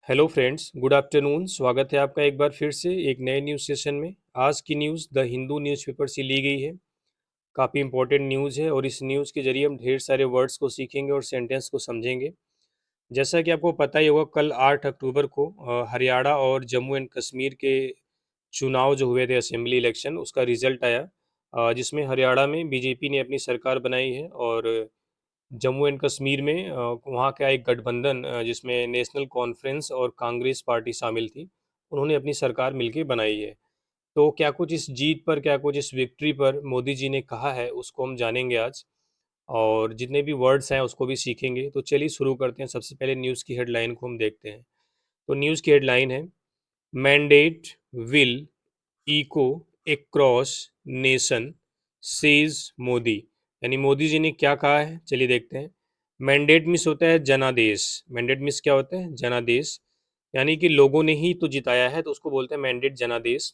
Hello friends, good afternoon. स्वागत है आपका एक बार फिर से एक नए न्यूज़ सेशन में। आज की न्यूज़ द हिंदू न्यूज़पेपर से ली गई है। काफ़ी इंपॉर्टेंट न्यूज़ है और इस न्यूज़ के जरिए हम ढेर सारे वर्ड्स को सीखेंगे और सेंटेंस को समझेंगे। जैसा कि आपको पता ही होगा, कल 8 अक्टूबर को हरियाणा और जम्मू एंड कश्मीर के चुनाव जो हुए थे, असेंबली इलेक्शन, उसका रिजल्ट आया, जिसमें हरियाणा में बीजेपी ने अपनी सरकार बनाई है और जम्मू एंड कश्मीर में वहाँ का एक गठबंधन, जिसमें नेशनल कॉन्फ्रेंस और कांग्रेस पार्टी शामिल थी, उन्होंने अपनी सरकार मिलके बनाई है। तो क्या कुछ इस जीत पर, क्या कुछ इस विक्ट्री पर मोदी जी ने कहा है, उसको हम जानेंगे आज। और जितने भी वर्ड्स हैं उसको भी सीखेंगे। तो चलिए शुरू करते हैं। सबसे पहले न्यूज़ की हेडलाइन को हम देखते हैं। तो न्यूज़ की हेडलाइन है, mandate will echo across nation says Modi. यानी मोदी जी ने क्या कहा है, चलिए देखते हैं। मैंडेट मिस होता है जनादेश। मैंडेट मिस क्या होता है? जनादेश। यानी कि लोगों ने ही तो जिताया है, तो उसको बोलते हैं मैंडेट जनादेश।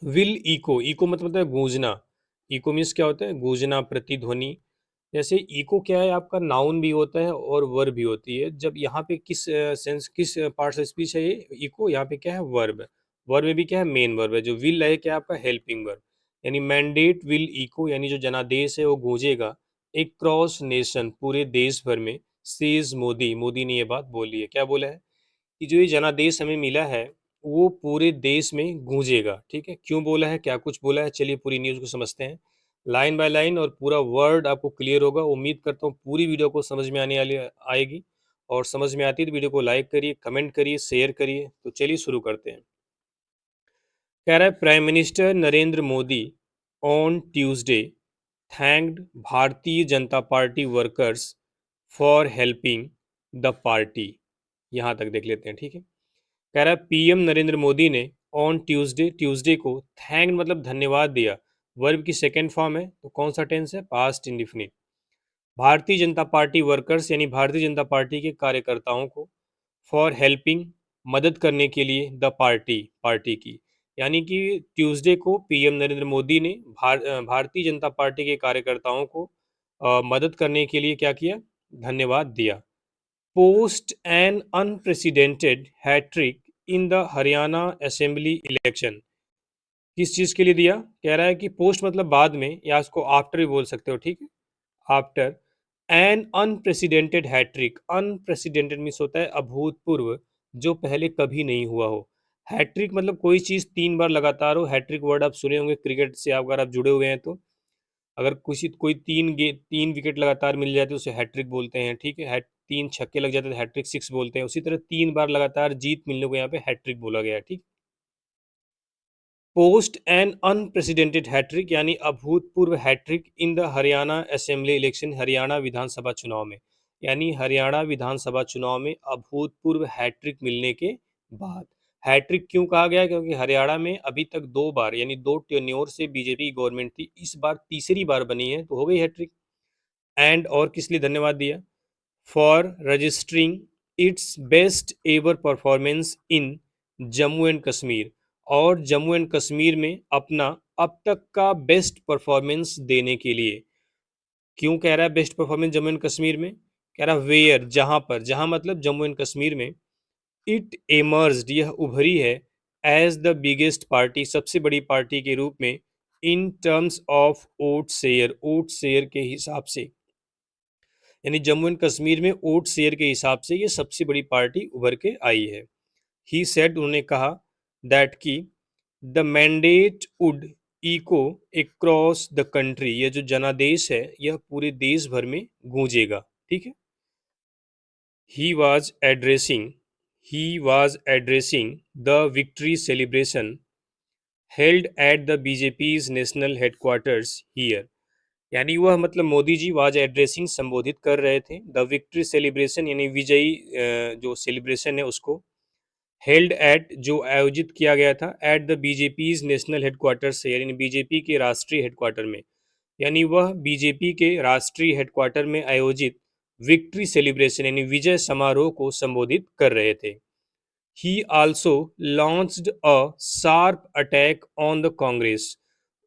विल इको, इको मतलब होता है गूंजना। इको मीन्स क्या होता है? गूंजना, प्रतिध्वनि। जैसे इको क्या है, आपका नाउन भी होता है और वर्ब भी होती है। जब यहाँ पे किस सेंस, किस पार्ट ऑफ स्पीच है ये इको? यहाँ पे क्या है? वर्ब। वर्ब में भी क्या है? मेन वर्ब है। जो विल है क्या है आपका? Helping verb. यानी मैंडेट विल इको, यानी जो जनादेश है वो गूंजेगा एक क्रॉस नेशन, पूरे देश भर में। सेज मोदी, मोदी ने ये बात बोली है। क्या बोला है? कि जो ये जनादेश हमें मिला है वो पूरे देश में गूंजेगा। ठीक है, क्यों बोला है, क्या कुछ बोला है, चलिए पूरी न्यूज़ को समझते हैं लाइन बाय लाइन, और पूरा वर्ड आपको क्लियर होगा। उम्मीद करता हूँ पूरी वीडियो को समझ में आने वाली आएगी। और समझ में आती है तो वीडियो को लाइक करिए, कमेंट करिए, शेयर करिए। तो चलिए शुरू करते हैं। कह रहा है, prime minister Narendra Modi on Tuesday thanked Bharatiya Janata party workers for helping the party. यहाँ तक देख लेते हैं। ठीक है, कह रहा है पीएम नरेंद्र मोदी ने ऑन ट्यूसडे, ट्यूसडे को थैंक मतलब धन्यवाद दिया। वर्ब की सेकेंड फॉर्म है, तो कौन सा टेंस है? Past indefinite. Bharatiya Janata party workers यानी भारतीय जनता पार्टी के कार्यकर्ताओं को, फॉर हेल्पिंग मदद करने के लिए, द पार्टी, पार्टी की। यानी कि ट्यूसडे को पीएम नरेंद्र मोदी ने भारतीय जनता पार्टी के कार्यकर्ताओं को मदद करने के लिए क्या किया? धन्यवाद दिया। Post an unprecedented hat trick in the Haryana assembly election. किस चीज़ के लिए दिया? कह रहा है कि पोस्ट मतलब बाद में, या उसको आफ्टर भी बोल सकते हो। ठीक है, after an unprecedented hat trick. Unprecedented means होता है अभूतपूर्व, जो पहले कभी नहीं हुआ हो। हैट्रिक मतलब कोई चीज़ 3 बार लगातार हो। हैट्रिक वर्ड आप सुने होंगे क्रिकेट से, अगर आप जुड़े हुए हैं तो। अगर कोई 3 विकेट लगातार मिल जाए तो उसे हैट्रिक बोलते हैं। ठीक है, 3 छक्के लग जाते हैं तो हैट्रिक 6 बोलते हैं। उसी तरह 3 बार लगातार जीत मिलने को यहाँ पे हैट्रिक बोला गया है। ठीक, पोस्ट एन अनप्रेसिडेंटेड हैट्रिक यानी अभूतपूर्व hat trick in the Haryana assembly election, Haryana विधानसभा चुनाव में। यानी हरियाणा विधानसभा चुनाव में अभूतपूर्व हैट्रिक मिलने के बाद। हैट्रिक क्यों कहा गया? क्योंकि हरियाणा में अभी तक 2 बार, यानी 2 टेन्योर से बीजेपी गवर्नमेंट थी, इस बार तीसरी बार बनी है, तो हो गई हैट्रिक। एंड और किस लिए धन्यवाद दिया? For registering it's best ever performance in Jammu and Kashmir. और जम्मू एंड कश्मीर में अपना अब तक का बेस्ट परफॉर्मेंस देने के लिए। क्यों कह रहा है best performance Jammu and Kashmir में? कह रहा वेयर, जहां पर, जहां मतलब जम्मू एंड कश्मीर में। इट एमर्ज्ड, यह उभरी है, एज द बिगेस्ट पार्टी, सबसे बड़ी पार्टी के रूप में, in terms of vote share, vote share के हिसाब से। यानी जम्मू एंड कश्मीर में वोट शेयर के हिसाब से ये सबसे बड़ी पार्टी उभर के आई है। ही सेड, उन्होंने कहा, दैट की the mandate would echo across the country, ये जो जनादेश है यह पूरे देश भर में गूंजेगा। ठीक है, he was addressing he was addressing the victory celebration held at the BJP's national headquarters here. यानी वह मतलब मोदी जी वाज एड्रेसिंग, संबोधित कर रहे थे, द विक्ट्री सेलिब्रेशन यानी विजयी जो सेलिब्रेशन है उसको, हेल्ड एट जो आयोजित किया गया था, eight the BJP's national headquarter से, यानी बीजेपी के राष्ट्रीय हेडक्वार्टर में। यानी वह बीजेपी के राष्ट्रीय हेडक्वार्टर में आयोजित विक्ट्री सेलिब्रेशन यानी विजय समारोह को संबोधित कर रहे थे। ही also launched a sharp attack on the Congress.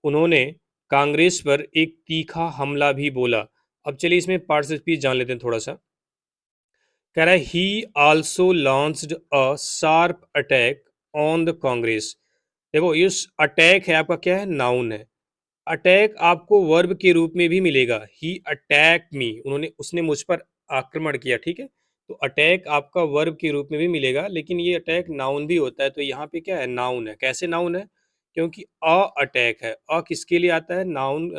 उन्होंने कांग्रेस पर एक तीखा हमला भी बोला। अब चलिए इसमें पार्ट से स्पीच जान लेते हैं थोड़ा सा। कह रहा है ही also launched a sharp attack on the Congress. देखो इस अटैक है आपका क्या है, नाउन है। अटैक आपको वर्ब के रूप में भी मिलेगा, ही अटैक मी, उन्होंने उसने मुझ पर आक्रमण किया, ठीक है। तो अटैक आपका वर्ब के रूप में भी मिलेगा, लेकिन ये अटैक नाउन भी होता है। तो यहाँ पे क्या है, नाउन है। कैसे नाउन है, क्योंकि अ अटैक है। अ किसके लिए आता है, नाउन,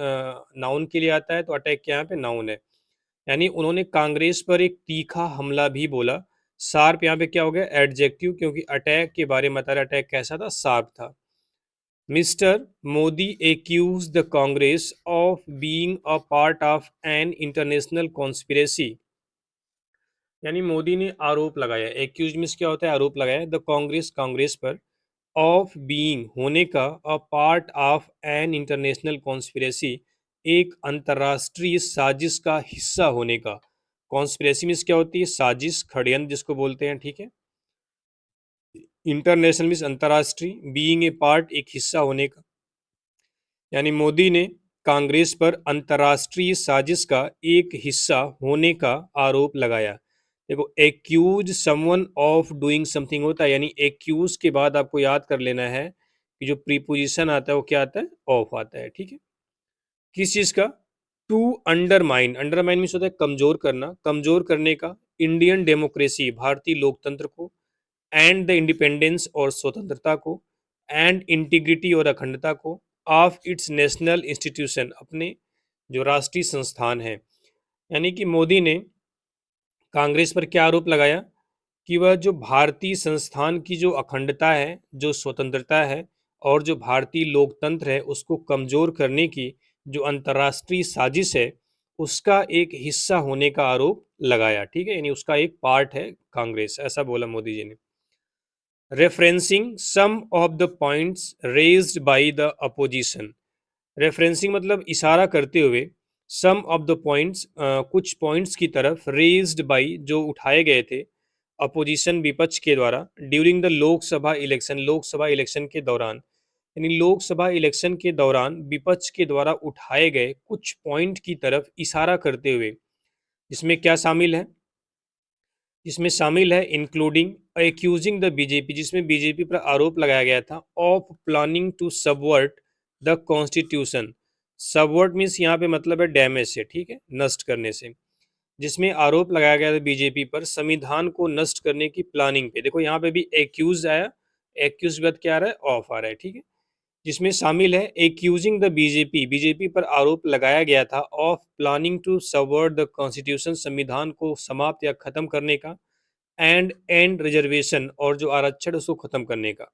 नाउन के लिए आता है। तो अटैक क्या यहाँ पे नाउन है। यानी उन्होंने कांग्रेस पर एक तीखा हमला भी बोला। शार्प यहाँ पे क्या हो गया, एडजेक्टिव, क्योंकि अटैक के बारे में बता रहा, अटैक कैसा था, शार्प था। Mr. Modi accused the Congress of being a part of an international conspiracy। यानी मोदी ने आरोप लगाया, एक्यूज मीन्स क्या होता है, आरोप लगाया, द कांग्रेस, कांग्रेस पर, ऑफ बीइंग, होने का, a part of an international conspiracy, एक अंतर्राष्ट्रीय साजिश का हिस्सा होने का। कॉन्स्पिरेसी मीन्स क्या होती है, साजिश, षड्यंत्र जिसको बोलते हैं, ठीक है। इंटरनेशनल मीन्स अंतर्राष्ट्रीय, बीइंग ए पार्ट एक हिस्सा होने का। यानी मोदी ने कांग्रेस पर अंतर्राष्ट्रीय साजिश का एक हिस्सा होने का आरोप लगाया। देखो accuse someone of doing something होता है, यानी एक्यूज के बाद आपको याद कर लेना है कि जो प्रीपोजिशन आता है वो क्या आता है, ऑफ आता है, ठीक है। किस चीज का, टू अंडरमाइन, अंडरमाइन मीन्स होता है कमजोर करना, कमजोर करने का, इंडियन डेमोक्रेसी, भारतीय लोकतंत्र को, एंड द इंडिपेंडेंस और स्वतंत्रता को, एंड इंटीग्रिटी और अखंडता को, ऑफ इट्स नेशनल इंस्टीट्यूशन, अपने जो राष्ट्रीय संस्थान है। यानी कि मोदी ने कांग्रेस पर क्या आरोप लगाया कि वह जो भारतीय संस्थान की जो अखंडता है, जो स्वतंत्रता है, और जो भारतीय लोकतंत्र है उसको कमजोर करने की जो अंतर्राष्ट्रीय साजिश है उसका एक हिस्सा होने का आरोप लगाया, ठीक है। यानी उसका एक पार्ट है कांग्रेस, ऐसा बोला मोदी जी ने। Referencing some of the points raised by the opposition, referencing मतलब इशारा करते हुए, सम ऑफ द पॉइंट्स, कुछ पॉइंट्स की तरफ, रेज्ड बाय जो उठाए गए थे, अपोजिशन विपक्ष के द्वारा, during the Lok Sabha election, Lok Sabha election के दौरान। यानी लोकसभा इलेक्शन के दौरान विपक्ष के द्वारा उठाए गए कुछ पॉइंट की तरफ इशारा करते हुए। इसमें क्या शामिल है, इसमें शामिल है इंक्लूडिंग एक्यूजिंग द बीजेपी, जिसमें बीजेपी पर आरोप लगाया गया था, of planning to subvert the constitution. Subvert means यहाँ पे मतलब है डैमेज से, ठीक है, नष्ट करने से। जिसमें आरोप लगाया गया था बीजेपी पर संविधान को नष्ट करने की प्लानिंग पे। देखो यहाँ पे भी एक्यूज आया, एक्यूज के बाद क्या आ रहा है, ऑफ आ रहा है, ठीक है। जिसमें शामिल है एक्यूजिंग द बीजेपी, बीजेपी पर आरोप लगाया गया था, of planning to subvert the constitution, संविधान को समाप्त या खत्म करने का, एंड रिजर्वेशन, और जो आरक्षण उसको खत्म करने का।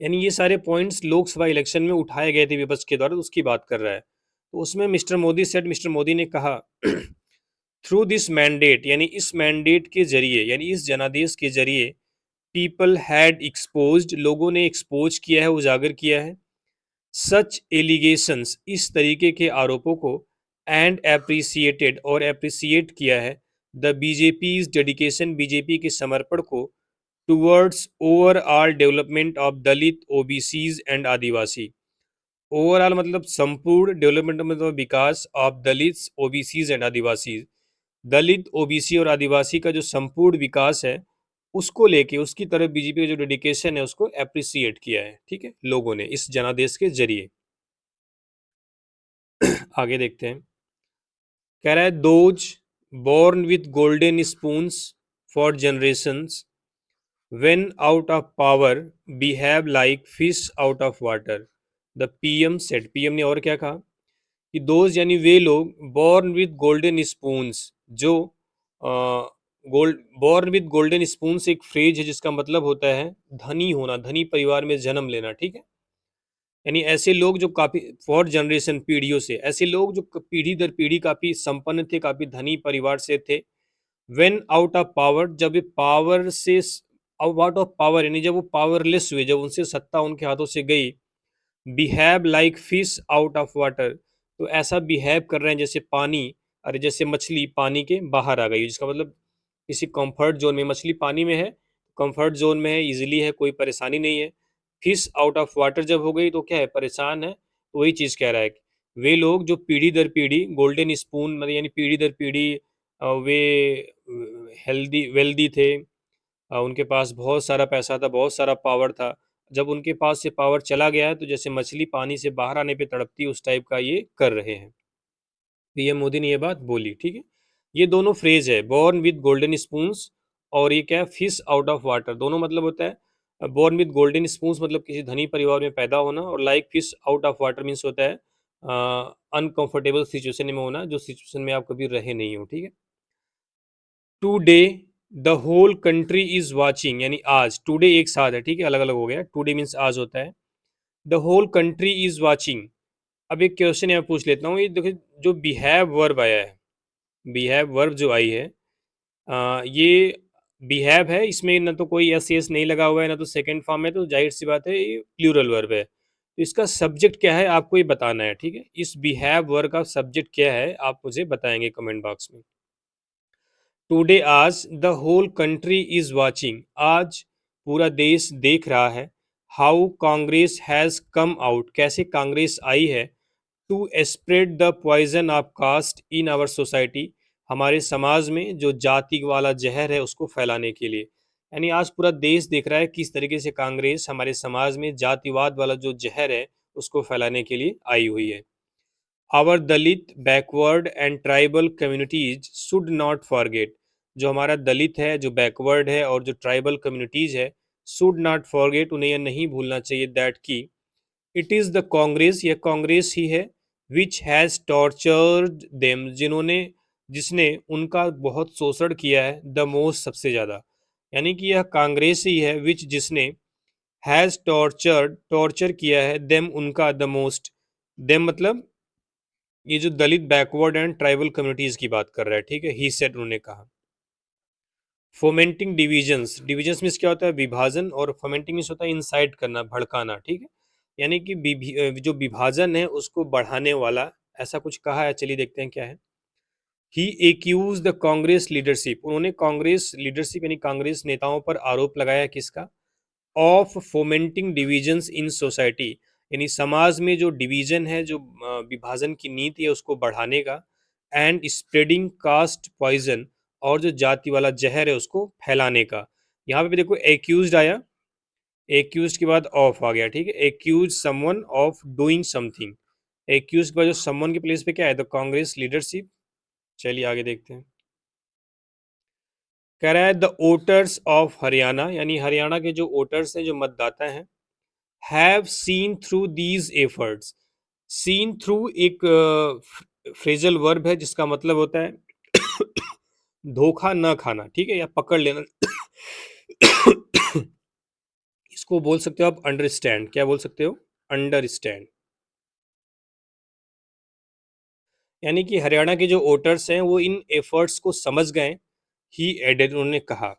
यानी ये सारे पॉइंट्स लोकसभा इलेक्शन में उठाए गए थे विपक्ष के द्वारा, उसकी बात कर रहा है। तो उसमें mister Modi said, mister Modi ने कहा, थ्रू दिस मैंडेट, यानी इस मैंडेट के जरिए, यानी इस जनादेश के जरिए, पीपल हैड एक्सपोज्ड, लोगों ने एक्सपोज किया है, उजागर किया है, सच एलिगेशंस, इस तरीके के आरोपों को, एंड एप्रिसिएटेड, और एप्रिसिएट किया है, द बीजेपी डेडिकेशन, बीजेपी के समर्पण को, towards overall development of Dalit, OBCs and Adivasi. Overall मतलब संपूर्ण, डेवलपमेंट मतलब विकास, of Dalit, OBCs and Adivasi, Dalit, OBC और आदिवासी का जो संपूर्ण विकास है उसको लेके, उसकी तरफ बीजेपी का जो डेडिकेशन है उसको एप्रिसिएट किया है, ठीक है, लोगों ने इस जनादेश के जरिए। आगे देखते हैं, कह रहा है those born with golden spoons for generations when out of power behave like fish out of water, the PM said, PM ने और क्या कहा कि दोज यानी वे लोग, बोर्न विथ गोल्डन स्पून्स, जो gold, born with golden spoons एक फ्रेज है जिसका मतलब होता है धनी होना, धनी परिवार में जन्म लेना, ठीक है। यानी ऐसे लोग जो काफी, फॉर जनरेशन, पीढ़ियों से, ऐसे लोग जो पीढ़ी दर पीढ़ी काफी संपन्न थे, काफी धनी परिवार से थे। व्हेन आउट ऑफ पावर, जब ये पावर से, आउट ऑफ पावर यानी जब वो पावरलेस हुए, जब उनसे सत्ता उनके हाथों से गई, behave like fish out of water, तो ऐसा बिहेव कर रहे हैं जैसे पानी, अरे जैसे मछली पानी के बाहर आ गई, जिसका मतलब किसी कंफर्ट जोन में, मछली पानी में है, कंफर्ट जोन में है, इजीली है, कोई परेशानी नहीं है। फिश आउट ऑफ वाटर जब हो गई तो क्या है, परेशान है। तो वही चीज़ कह रहा है कि वे लोग जो पीढ़ी दर पीढ़ी गोल्डन स्पून मतलब यानी पीढ़ी दर पीढ़ी वे हेल्दी वेल्दी थे, उनके पास बहुत सारा पैसा था, बहुत सारा पावर था। जब उनके पास से पावर चला गया है तो जैसे मछली पानी से बाहर आने पे तड़पती, उस टाइप का ये कर रहे हैं। पीएम मोदी ने ये बात बोली, ठीक है। ये दोनों फ्रेज है, बॉर्न विद गोल्डन स्पून्स, और ये क्या है, फिश आउट ऑफ वाटर। दोनों मतलब होता है, बॉर्न विद गोल्डन स्पून्स मतलब किसी धनी परिवार में पैदा होना, और like fish out of water means होता है अनकंफर्टेबल सिचुएशन में होना, जो सिचुएशन में आप कभी रहे नहीं हो, ठीक है। Today the whole country is watching, यानी आज, टुडे एक साथ है, ठीक है, अलग अलग हो गया। टुडे मीन्स आज होता है। The whole country is watching. अब एक क्वेश्चन यहाँ पूछ लेता हूँ, ये देखिए जो बिहेव वर्ब आया है, बिहेव वर्ब जो आई है, ये बिहेव है, इसमें ना तो कोई एस एस नहीं लगा हुआ है, ना तो सेकंड फॉर्म है, तो जाहिर सी बात है ये प्लूरल वर्ब है। तो इसका सब्जेक्ट क्या है आपको ये बताना है, ठीक है। इस बिहेव वर्ब का सब्जेक्ट क्या है आप मुझे बताएंगे कमेंट बॉक्स में। टुडे आज the whole country is watching, आज पूरा देश देख रहा है। How Congress has come out, कैसे कांग्रेस आई है। To spread the poison of caste in our society, हमारे समाज में जो जाति वाला जहर है उसको फैलाने के लिए। यानी आज पूरा देश देख रहा है किस तरीके से कांग्रेस हमारे समाज में जातिवाद वाला जो जहर है उसको फैलाने के लिए आई हुई है। Our Dalit backward and tribal communities should not forget, जो हमारा दलित है, जो बैकवर्ड है, और जो ट्राइबल कम्युनिटीज है, शुड नॉट फॉरगेट, उन्हें यह नहीं भूलना चाहिए, दैट की इट इज़ द कांग्रेस, यह कांग्रेस ही है, विच हैज़ टॉर्चर्ड देम, जिसने उनका बहुत शोषण किया है, द मोस्ट, सबसे ज़्यादा। यानी कि यह कांग्रेस ही है विच, जिसने हैज़ टॉर्चर्ड, टॉर्चर किया है, देम, उनका, द मोस्ट। देम मतलब ये जो दलित बैकवर्ड एंड ट्राइबल कम्युनिटीज की बात कर रहा है, ठीक है। ही सेड, उन्होंने कहा। फोमेंटिंग डिविजन्स, डिविजन्स मीन्स क्या होता है, विभाजन, और फोमेंटिंग मीन्स होता है इंसाइट करना, भड़काना, ठीक है। यानी कि जो विभाजन है उसको बढ़ाने वाला, ऐसा कुछ कहा है। चलिए देखते हैं क्या है। ही एक्यूज द कांग्रेस लीडरशिप, उन्होंने कांग्रेस लीडरशिप यानी कांग्रेस नेताओं पर आरोप लगाया, किसका, ऑफ फोमेंटिंग डिविजन्स इन सोसाइटी, यानी समाज में जो डिवीजन है, जो विभाजन की नीति है उसको बढ़ाने का, एंड स्प्रेडिंग कास्ट पॉइजन, और जो जाति वाला जहर है उसको फैलाने का। यहाँ पे भी देखो एक्यूज्ड आया, एक्यूज्ड के बाद ऑफ आ गया, ठीक है। Accuse someone of doing something, accuse के बाद जो समवन के प्लेस पे क्या है, द कांग्रेस लीडरशिप। चलिए आगे देखते हैं। कह रहा है द वोटर्स ऑफ हरियाणा, यानी हरियाणा के जो वोटर्स हैं, जो मतदाता हैं, have seen through these efforts. Seen through एक फ्रेजल वर्ब है जिसका मतलब होता है धोखा न खाना, ठीक है, या पकड़ लेना। इसको बोल सकते हो आप अंडरस्टैंड, क्या बोल सकते हो, अंडरस्टैंड। यानी कि हरियाणा के जो वोटर्स हैं वो इन एफर्ट्स को समझ गए। ही एडेड, उन्होंने कहा,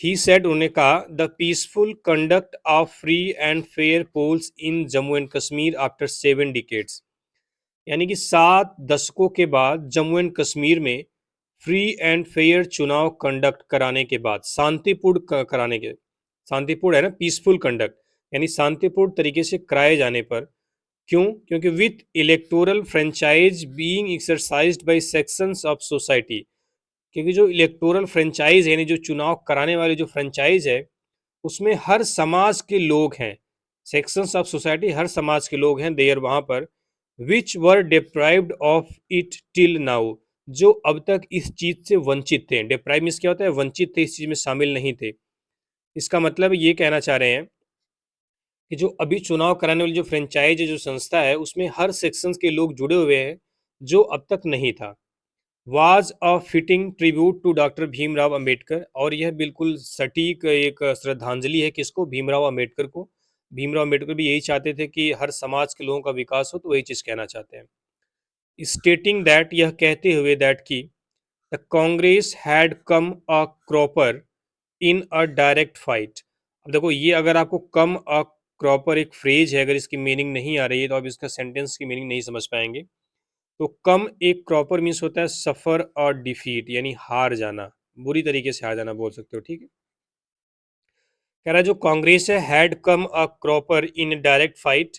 ही सेड, उन्होंने कहा, the peaceful conduct of free and fair polls in Jammu and Kashmir after 7 decades, यानी कि 7 दशकों के बाद जम्मू एंड कश्मीर में फ्री एंड फेयर चुनाव कंडक्ट कराने के बाद, शांतिपूर्ण कराने के, शांतिपूर्ण है ना, पीसफुल कंडक्ट, यानी शांतिपूर्ण तरीके से कराए जाने पर। क्यों, क्योंकि with electoral franchise being exercised by sections of society, क्योंकि जो इलेक्टोरल फ्रेंचाइज है, यानी जो चुनाव कराने वाले जो फ्रेंचाइज है, उसमें हर समाज के लोग हैं, सेक्शंस ऑफ सोसाइटी, हर समाज के लोग हैं देयर वहां पर, which were deprived of it till now, जो अब तक इस चीज से वंचित थे। डिप्राइव मीन्स क्या होता है, वंचित थे, इस चीज में शामिल नहीं थे। इसका मतलब ये कहना चाह रहे हैं कि जो अभी चुनाव कराने वाली जो फ्रेंचाइज है, जो संस्था है, उसमें हर सेक्शंस के लोग जुड़े हुए हैं जो अब तक नहीं था। Was a fitting tribute to doctor Bhimrao Ambedkar, और यह बिल्कुल सटीक एक श्रद्धांजलि है, किसको, भीमराव अंबेडकर को। भीमराव अंबेडकर भी यही चाहते थे कि हर समाज के लोगों का विकास हो, तो वही चीज़ कहना चाहते हैं। स्टेटिंग दैट, यह कहते हुए, दैट की the Congress had come a cropper in a direct fight. अब देखो ये अगर आपको कम अ क्रॉपर एक फ्रेज है, अगर इसकी मीनिंग नहीं आ रही है तो आप इसका सेंटेंस की मीनिंग नहीं समझ पाएंगे। तो कम एक क्रॉपर मीन्स होता है सफर और डिफीट, यानी हार जाना, बुरी तरीके से हार जाना बोल सकते हो, ठीक है। कह रहा है जो कांग्रेस है, had come a cropper in direct fight,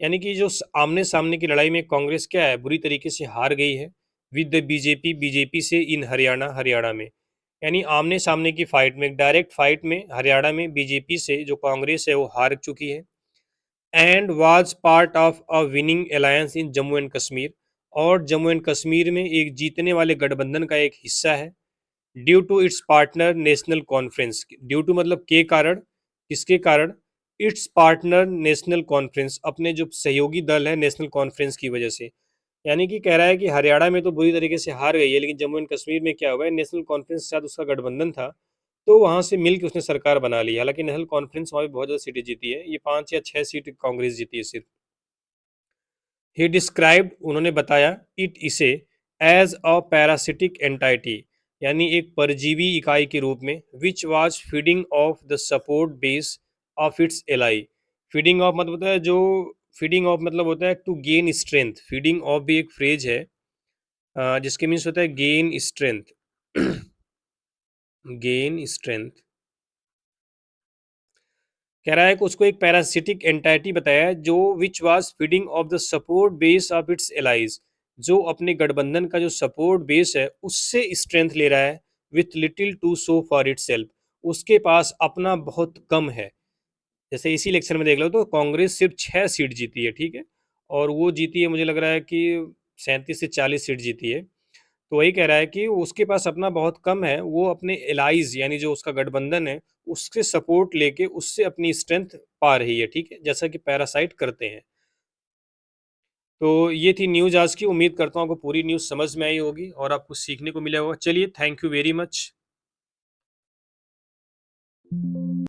यानी कि जो आमने सामने की लड़ाई में कांग्रेस क्या है, बुरी तरीके से हार गई है। विद द बीजेपी, बीजेपी से इन हरियाणा, हरियाणा में। यानी आमने सामने की फाइट में, डायरेक्ट फाइट में हरियाणा में बीजेपी से जो कांग्रेस है वो हार चुकी है। And was part of a winning alliance in Jammu and Kashmir, और जम्मू एंड कश्मीर में एक जीतने वाले गठबंधन का एक हिस्सा है। Due to its partner national conference, due to मतलब के कारण, किसके कारण, इट्स पार्टनर नेशनल कॉन्फ्रेंस, अपने जो सहयोगी दल है नेशनल कॉन्फ्रेंस की वजह से। यानी कि कह रहा है कि हरियाणा में तो बुरी तरीके से हार गई है, लेकिन जम्मू एंड कश्मीर में क्या हुआ है, नेशनल कॉन्फ्रेंस के साथ उसका गठबंधन था, तो वहां से मिल के उसने सरकार बना ली। हालांकि नेशनल कॉन्फ्रेंस वहां भी बहुत ज्यादा सीटें जीती है, ये 5 या 6 सीट कांग्रेस जीती है सिर्फ। ही डिस्क्राइब्ड, उन्होंने बताया, इट इसे एज अ पैरासिटिक एंटाइटी, यानी एक परजीवी इकाई के रूप में, which was feeding off the support base of its ally. Feeding off मतलब होता है जो, फीडिंग ऑफ मतलब होता है to gain strength, feeding off भी एक फ्रेज है जिसके मीन्स होता है गेन स्ट्रेंथ। गेन स्ट्रेंथ, कह रहा है कि उसको एक पैरासिटिक एंटाइटी बताया है जो विच was feeding off the support base of it's allies, जो अपने गठबंधन का जो सपोर्ट बेस है उससे स्ट्रेंथ ले रहा है, with little to show for itself, उसके पास अपना बहुत कम है। जैसे इसी इलेक्शन में देख लो तो कांग्रेस सिर्फ 6 सीट जीती है, ठीक है, और वो जीती है मुझे लग रहा है कि 37 से 40 सीट जीती है। तो वही कह रहा है कि उसके पास अपना बहुत कम है, वो अपने एलाइज यानी जो उसका गठबंधन है उससे सपोर्ट लेके उससे अपनी स्ट्रेंथ पा रही है, ठीक है, जैसा कि पैरासाइट करते हैं। तो ये थी न्यूज़ आज की। उम्मीद करता हूँ आपको पूरी न्यूज़ समझ में आई होगी और आपको सीखने को मिला होगा। चलिए, थैंक यू वेरी मच।